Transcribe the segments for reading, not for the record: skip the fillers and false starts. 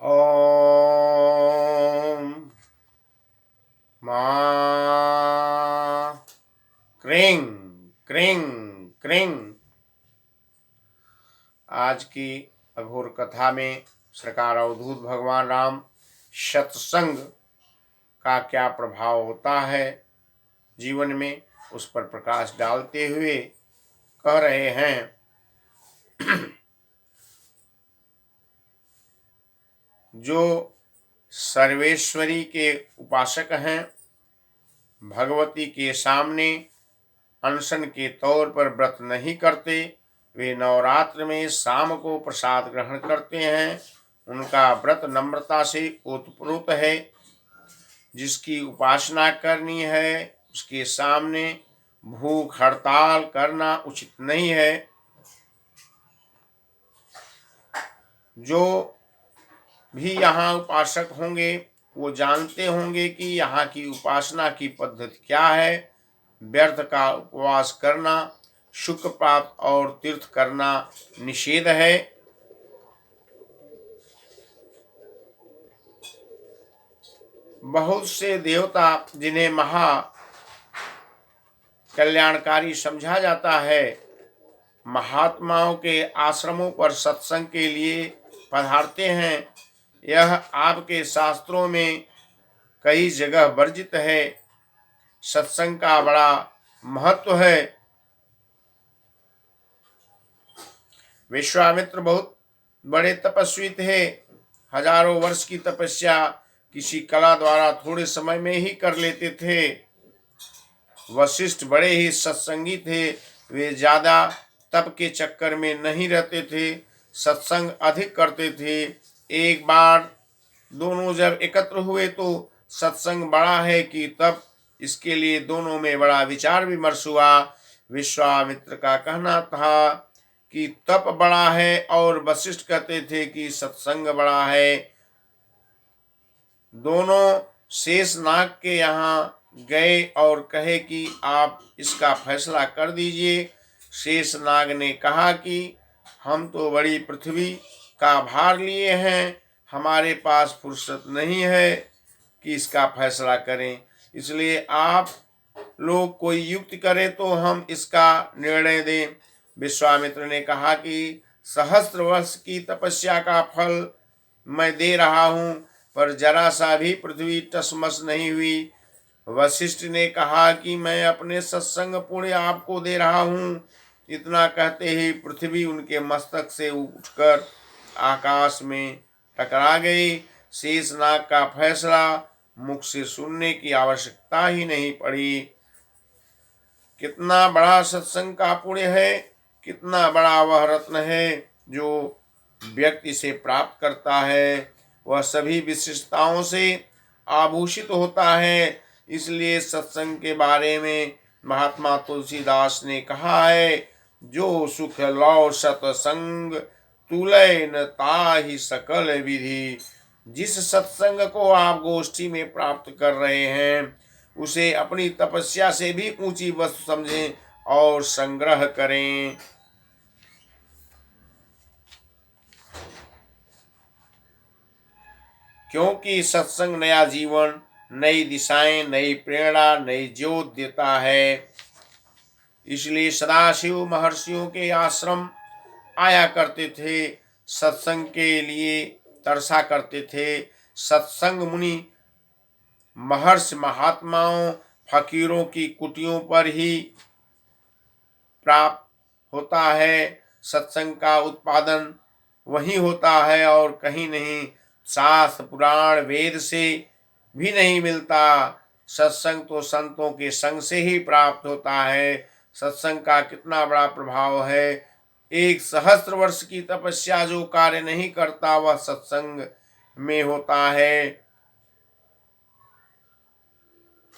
ओम मा क्रीं क्रीं क्रीं। आज की अघोर कथा में सरकार अवधूत भगवान राम सत्संग का क्या प्रभाव होता है जीवन में, उस पर प्रकाश डालते हुए कह रहे हैं। जो सर्वेश्वरी के उपासक हैं, भगवती के सामने अनशन के तौर पर व्रत नहीं करते, वे नवरात्र में शाम को प्रसाद ग्रहण करते हैं। उनका व्रत नम्रता से ओतप्रोत है। जिसकी उपासना करनी है उसके सामने भूख हड़ताल करना उचित नहीं है। जो भी यहाँ उपासक होंगे वो जानते होंगे कि यहाँ की उपासना की पद्धति क्या है। व्यर्थ का उपवास करना, सुख प्राप्त और तीर्थ करना निषेध है। बहुत से देवता जिन्हें महा कल्याणकारी समझा जाता है, महात्माओं के आश्रमों पर सत्संग के लिए पधारते हैं। यह आपके शास्त्रों में कई जगह वर्जित है। सत्संग का बड़ा महत्व है। विश्वामित्र बहुत बड़े तपस्वी थे। हजारों वर्ष की तपस्या किसी कला द्वारा थोड़े समय में ही कर लेते थे। वशिष्ठ बड़े ही सत्संगी थे। वे ज्यादा तप के चक्कर में नहीं रहते थे, सत्संग अधिक करते थे। एक बार दोनों जब एकत्र हुए तो सत्संग बड़ा है कि तप, इसके लिए दोनों में बड़ा विचार विमर्श हुआ। विश्वामित्र का कहना था कि तप बड़ा है और वशिष्ठ कहते थे कि सत्संग बड़ा है। दोनों शेषनाग के यहाँ गए और कहे कि आप इसका फैसला कर दीजिए। शेषनाग ने कहा कि हम तो बड़ी पृथ्वी का भार लिए हैं, हमारे पास फुर्सत नहीं है कि इसका फैसला करें, इसलिए आप लोग कोई युक्ति करें तो हम इसका निर्णय दें। विश्वामित्र ने कहा कि सहस्त्र वर्ष की तपस्या का फल मैं दे रहा हूँ, पर जरा सा भी पृथ्वी टसमस नहीं हुई। वशिष्ठ ने कहा कि मैं अपने सत्संग पुण्य आपको दे रहा हूँ। इतना कहते ही पृथ्वी उनके मस्तक से उठकर आकाश में टकरा गई। शेषनाग का फैसला मुख से सुनने की आवश्यकता ही नहीं पड़ी। कितना बड़ा सत्संग का पुण्य है, कितना बड़ा वह रत्न है जो व्यक्ति से प्राप्त करता है। वह सभी विशिष्टताओं से आभूषित होता है। इसलिए सत्संग के बारे में महात्मा तुलसीदास ने कहा है, जो सुख लौ सत्संग तुलय न ताहि सकल विधि। जिस सत्संग को आप गोष्ठी में प्राप्त कर रहे हैं उसे अपनी तपस्या से भी ऊंची वस्तु समझें और संग्रह करें। क्योंकि सत्संग नया जीवन, नई दिशाएं, नई प्रेरणा, नई ज्योत देता है। इसलिए सदाशिव महर्षियों के आश्रम आया करते थे, सत्संग के लिए तरसा करते थे। सत्संग मुनि महर्षि महात्माओं फकीरों की कुटियों पर ही प्राप्त होता है। सत्संग का उत्पादन वही होता है और कहीं नहीं। शास्त्र पुराण वेद से भी नहीं मिलता। सत्संग तो संतों के संग से ही प्राप्त होता है। सत्संग का कितना बड़ा प्रभाव है। एक सहस्त्र वर्ष की तपस्या जो कार्य नहीं करता वह सत्संग में होता है।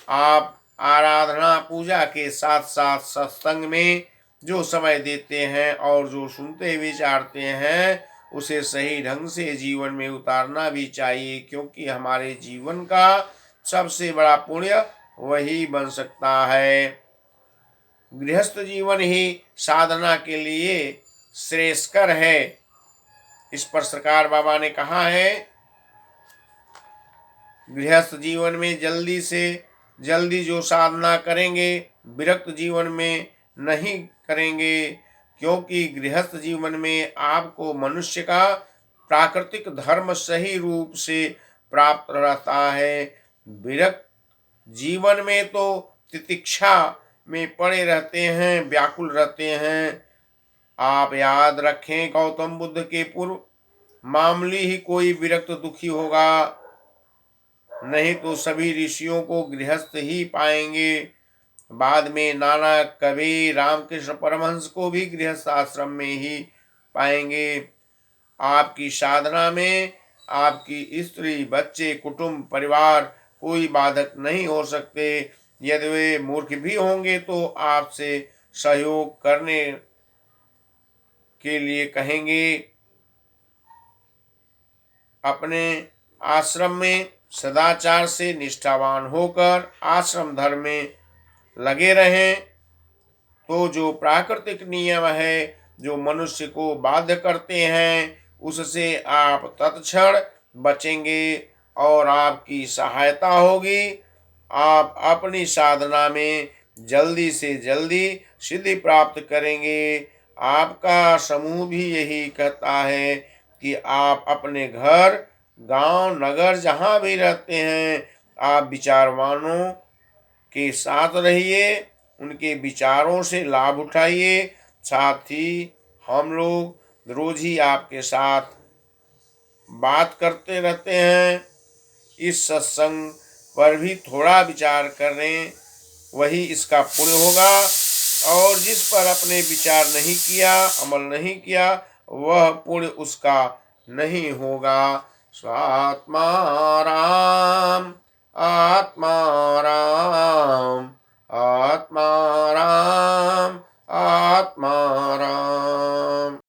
आप आराधना पूजा के साथ साथ सत्संग में जो समय देते हैं और जो सुनते विचारते हैं उसे सही ढंग से जीवन में उतारना भी चाहिए, क्योंकि हमारे जीवन का सबसे बड़ा पुण्य वही बन सकता है। गृहस्थ जीवन ही साधना के लिए श्रेयस्कर है। इस पर सरकार बाबा ने कहा है, गृहस्थ जीवन में जल्दी से जल्दी जो साधना करेंगे, विरक्त जीवन में नहीं करेंगे, क्योंकि गृहस्थ जीवन में आपको मनुष्य का प्राकृतिक धर्म सही रूप से प्राप्त रहता है। विरक्त जीवन में तो तितिक्षा में पड़े रहते हैं, व्याकुल रहते हैं। आप याद रखें, गौतम बुद्ध के पूर्व मामूली ही कोई विरक्त दुखी होगा, नहीं तो सभी ऋषियों को गृहस्थ ही पाएंगे। बाद में नाना कवि रामकृष्ण परमहंस को भी गृहस्थ आश्रम में ही पाएंगे। आपकी साधना में आपकी स्त्री, बच्चे, कुटुंब, परिवार कोई बाधक नहीं हो सकते। यदि वे मूर्ख भी होंगे तो आपसे सहयोग करने के लिए कहेंगे। अपने आश्रम में सदाचार से निष्ठावान होकर आश्रम धर्म में लगे रहें, तो जो प्राकृतिक नियम है जो मनुष्य को बाध्य करते हैं, उससे आप तत्क्षण बचेंगे और आपकी सहायता होगी। आप अपनी साधना में जल्दी से जल्दी सिद्धि प्राप्त करेंगे। आपका समूह भी यही कहता है कि आप अपने घर, गांव, नगर जहाँ भी रहते हैं, आप विचारवानों के साथ रहिए, उनके विचारों से लाभ उठाइए। साथ ही हम लोग रोज ही आपके साथ बात करते रहते हैं। इस सत्संग पर भी थोड़ा विचार करें, वही इसका पुण्य होगा। और जिस पर अपने विचार नहीं किया, अमल नहीं किया, वह पुण्य उसका नहीं होगा। स्वात्मा